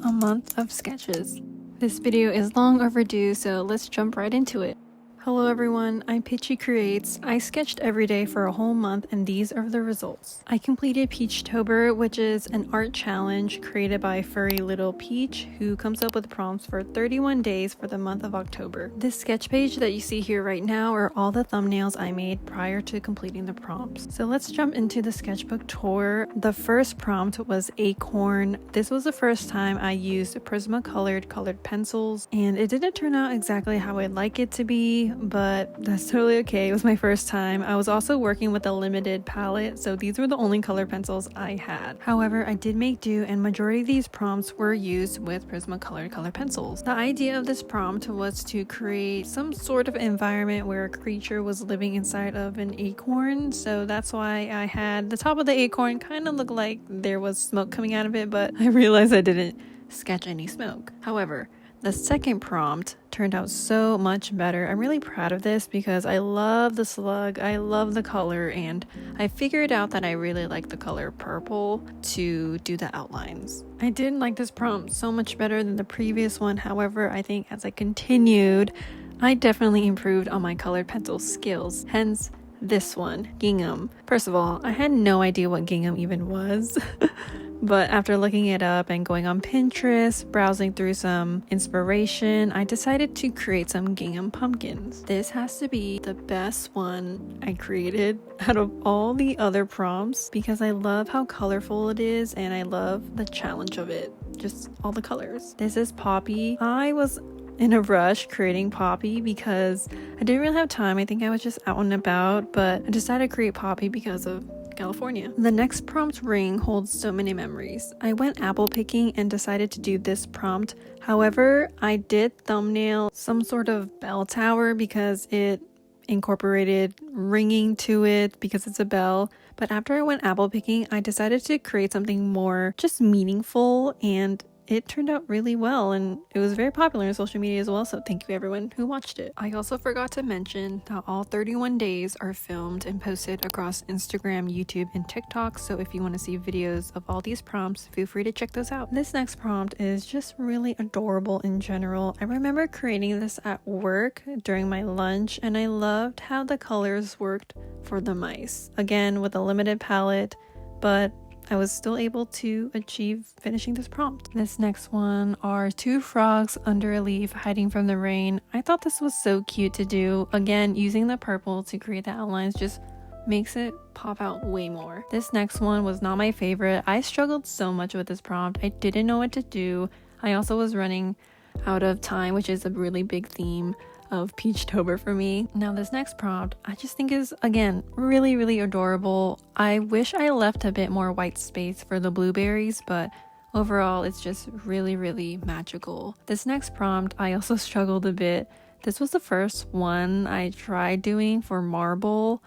a month of sketches. This video is long overdue, so let's jump right into it. Hello everyone, I'm Pichy Creates. I sketched every day for a whole month and these are the results. I completed Peachtober, which is an art challenge created by furry little Peach, who comes up with prompts for 31 days for the month of October. This sketch page that you see here right now are all the thumbnails I made prior to completing the prompts. So let's jump into the sketchbook tour. The first prompt was Acorn. This was the first time I used Prismacolor colored pencils, and it didn't turn out exactly how I'd like it to be, but that's totally okay. It was my first time. I was also working with a limited palette, so these were the only color pencils I had. However, I did make do, and majority of these prompts were used with Prismacolor color pencils. The idea of this prompt was to create some sort of environment where a creature was living inside of an acorn, so that's why I had the top of the acorn kind of look like there was smoke coming out of it, but I realized I didn't sketch any smoke. However, the second prompt turned out so much better. I'm really proud of this because I love the slug, I love the color, and I figured out that I really like the color purple to do the outlines. I did like this prompt so much better than the previous one. However, I think as I continued, I definitely improved on my colored pencil skills. Hence, this one, gingham. First of all, I had no idea what gingham even was. But after looking it up and going on Pinterest, browsing through some inspiration, I decided to create some gingham pumpkins. This has to be the best one I created out of all the other prompts because I love how colorful it is and I love the challenge of it. Just all the colors. This is Poppy. I was in a rush creating Poppy because I didn't really have time. I think I was just out and about, but I decided to create Poppy because of California. The next prompt, Ring, holds so many memories. I went apple picking and decided to do this prompt. However, I did thumbnail some sort of bell tower because it incorporated ringing to it because it's a bell. But after I went apple picking, I decided to create something more just meaningful, and it turned out really well, and it was very popular on social media as well, so thank you everyone who watched it. I also forgot to mention that all 31 days are filmed and posted across Instagram, YouTube, and TikTok, so if you want to see videos of all these prompts, feel free to check those out. This next prompt is just really adorable in general. I remember creating this at work during my lunch, and I loved how the colors worked for the mice. Again, with a limited palette, but I was still able to achieve finishing this prompt. This next one are two frogs under a leaf hiding from the rain. I thought this was so cute to do. Again, using the purple to create the outlines just makes it pop out way more. This next one was not my favorite. I struggled so much with this prompt. I didn't know what to do. I also was running out of time, which is a really big theme of Peachtober for me. Now this next prompt I just think is, again, really adorable. I wish I left a bit more white space for the blueberries, but overall it's just really magical. This next prompt I also struggled a bit. This was the first one I tried doing for marble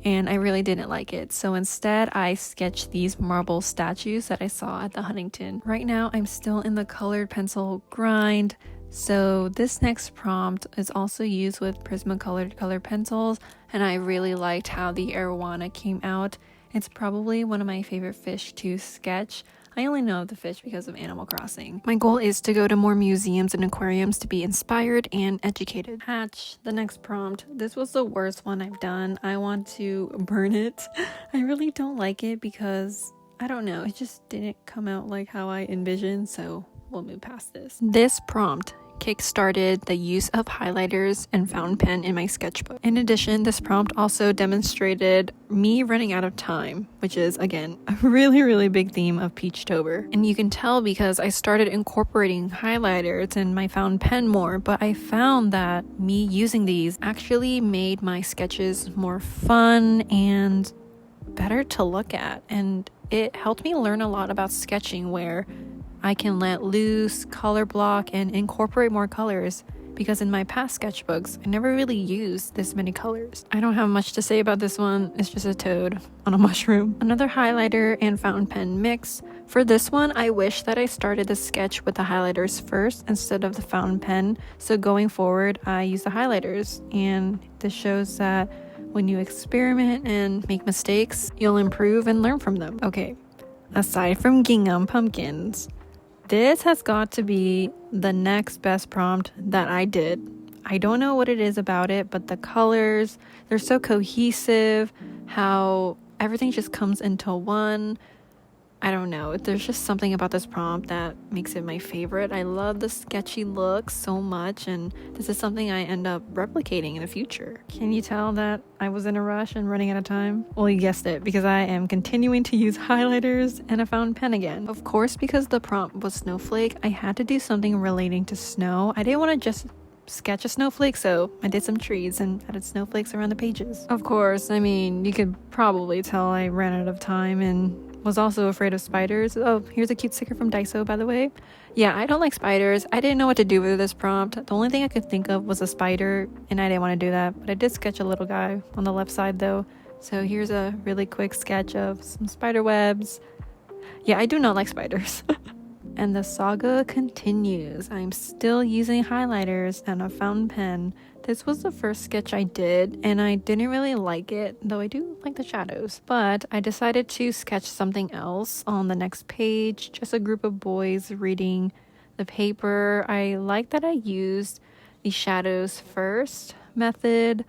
and I really didn't like it, so instead I sketched these marble statues that I saw at the Huntington. Right now I'm still in the colored pencil grind. So this next prompt is also used with Prismacolor color pencils, and I really liked how the arowana came out. It's probably one of my favorite fish to sketch. I only know of the fish because of Animal Crossing. My goal is to go to more museums and aquariums to be inspired and educated. Hatch, the next prompt. This was the worst one I've done. I want to burn it. I really don't like it because, I don't know, it just didn't come out like how I envisioned, so we'll move past this. This prompt kickstarted the use of highlighters and fountain pen in my sketchbook. In addition, this prompt also demonstrated me running out of time, which is, again, a really big theme of Peachtober. And you can tell because I started incorporating highlighters and my fountain pen more, but I found that me using these actually made my sketches more fun and better to look at. And it helped me learn a lot about sketching, where I can let loose, color block, and incorporate more colors because in my past sketchbooks, I never really used this many colors. I don't have much to say about this one. It's just a toad on a mushroom. Another highlighter and fountain pen mix. For this one, I wish that I started the sketch with the highlighters first instead of the fountain pen. So going forward, I use the highlighters, and this shows that when you experiment and make mistakes, you'll improve and learn from them. Okay, aside from gingham pumpkins, This has got to be the next best prompt that I did. I don't know what it is about it, but the colors, they're so cohesive, how everything just comes into one. I don't know. There's just something about this prompt that makes it my favorite. I love the sketchy look so much, and this is something I end up replicating in the future. Can you tell that I was in a rush and running out of time? Well, you guessed it, because I am continuing to use highlighters and a fountain pen again. Of course, because the prompt was snowflake, I had to do something relating to snow. I didn't want to just sketch a snowflake, so I did some trees and added snowflakes around the pages. Of course, I mean, you could probably tell I ran out of time and was also afraid of spiders. Oh, here's a cute sticker from Daiso, by the way. Yeah, I don't like spiders. I didn't know what to do with this prompt. The only thing I could think of was a spider, and I didn't want to do that, but I did sketch a little guy on the left side though. So here's a really quick sketch of some spider webs. Yeah, I do not like spiders. And the saga continues. I'm still using highlighters and a fountain pen. This was the first sketch I did, and I didn't really like it, though I do like the shadows. But I decided to sketch something else on the next page, just a group of boys reading the paper. I like that I used the shadows first method,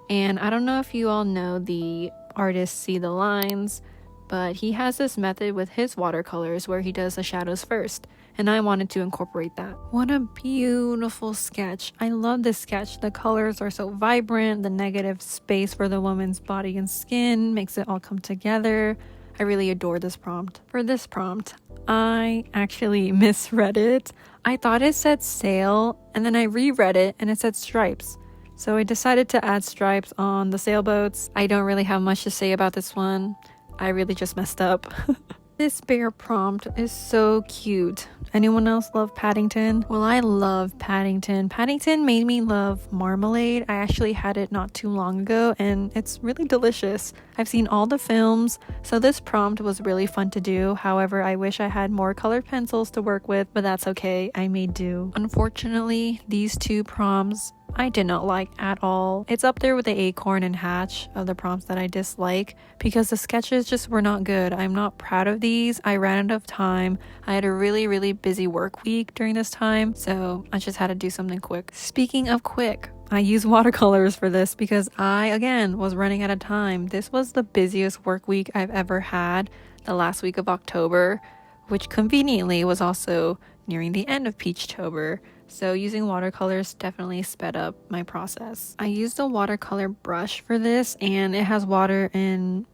and I don't know if you all know the artist See the Lines, but he has this method with his watercolors where he does the shadows first, and I wanted to incorporate that. What a beautiful sketch. I love this sketch. The colors are so vibrant. The negative space for the woman's body and skin makes it all come together. I really adore this prompt. For this prompt, I actually misread it. I thought it said sail, and then I reread it and it said stripes. So I decided to add stripes on the sailboats. I don't really have much to say about this one. I really just messed up. This bear prompt is so cute. Anyone else love Paddington? Well, I love Paddington. Paddington made me love marmalade. I actually had it not too long ago, and it's really delicious. I've seen all the films, so this prompt was really fun to do. However, I wish I had more colored pencils to work with, but that's okay. I made do. Unfortunately, these two prompts I did not like at all. It's up there with the acorn and hatch of the prompts that I dislike because the sketches just were not good. I'm not proud of these. I ran out of time. I had a really busy work week during this time, so I just had to do something quick. Speaking of quick, I use watercolors for this because I, again, was running out of time. This was the busiest work week I've ever had, the last week of October, which conveniently was also nearing the end of Peachtober. So using watercolors definitely sped up my process. I used a watercolor brush for this, and it has water in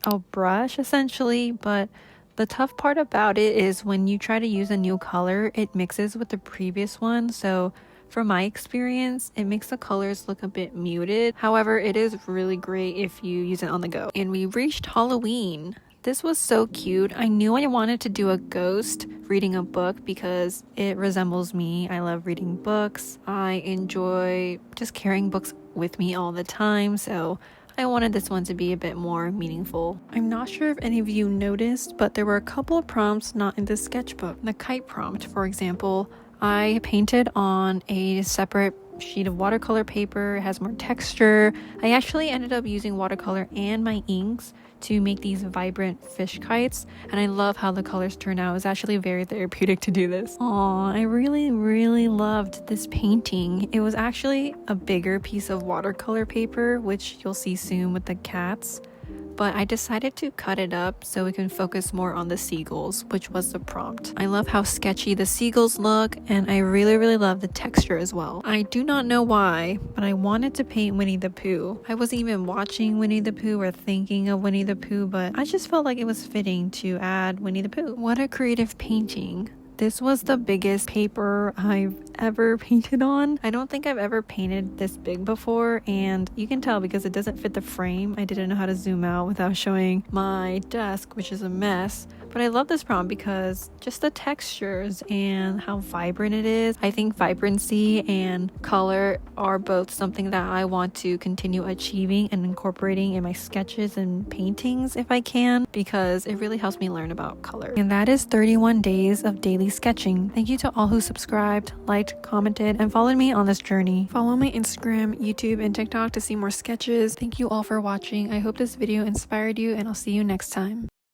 a brush essentially, but the tough part about it is when you try to use a new color, it mixes with the previous one. So from my experience, it makes the colors look a bit muted. However, it is really great if you use it on the go. And we reached Halloween. This was so cute. I knew I wanted to do a ghost reading a book because it resembles me. I love reading books. I enjoy just carrying books with me all the time, so I wanted this one to be a bit more meaningful. I'm not sure if any of you noticed, but there were a couple of prompts not in the sketchbook. The kite prompt, for example, I painted on a separate sheet of watercolor paper. It has more texture. I actually ended up using watercolor and my inks to make these vibrant fish kites, and I love how the colors turn out. It's actually very therapeutic to do this. Aw, I really loved this painting. It was actually a bigger piece of watercolor paper, which you'll see soon with the cats, but I decided to cut it up so we can focus more on the seagulls, which was the prompt. I love how sketchy the seagulls look, and I really love the texture as well. I do not know why, but I wanted to paint Winnie the Pooh. I wasn't even watching Winnie the Pooh or thinking of Winnie the Pooh, but I just felt like it was fitting to add Winnie the Pooh. What a creative painting. This was the biggest paper I've ever painted on. I don't think I've ever painted this big before, and you can tell because it doesn't fit the frame. I didn't know how to zoom out without showing my desk, which is a mess. But I love this prompt because just the textures and how vibrant it is. I think vibrancy and color are both something that I want to continue achieving and incorporating in my sketches and paintings if I can, because it really helps me learn about color. And that is 31 days of daily sketching. Thank you to all who subscribed, liked, commented, and followed me on this journey. Follow my Instagram, YouTube, and TikTok to see more sketches. Thank you all for watching. I hope this video inspired you, and I'll see you next time.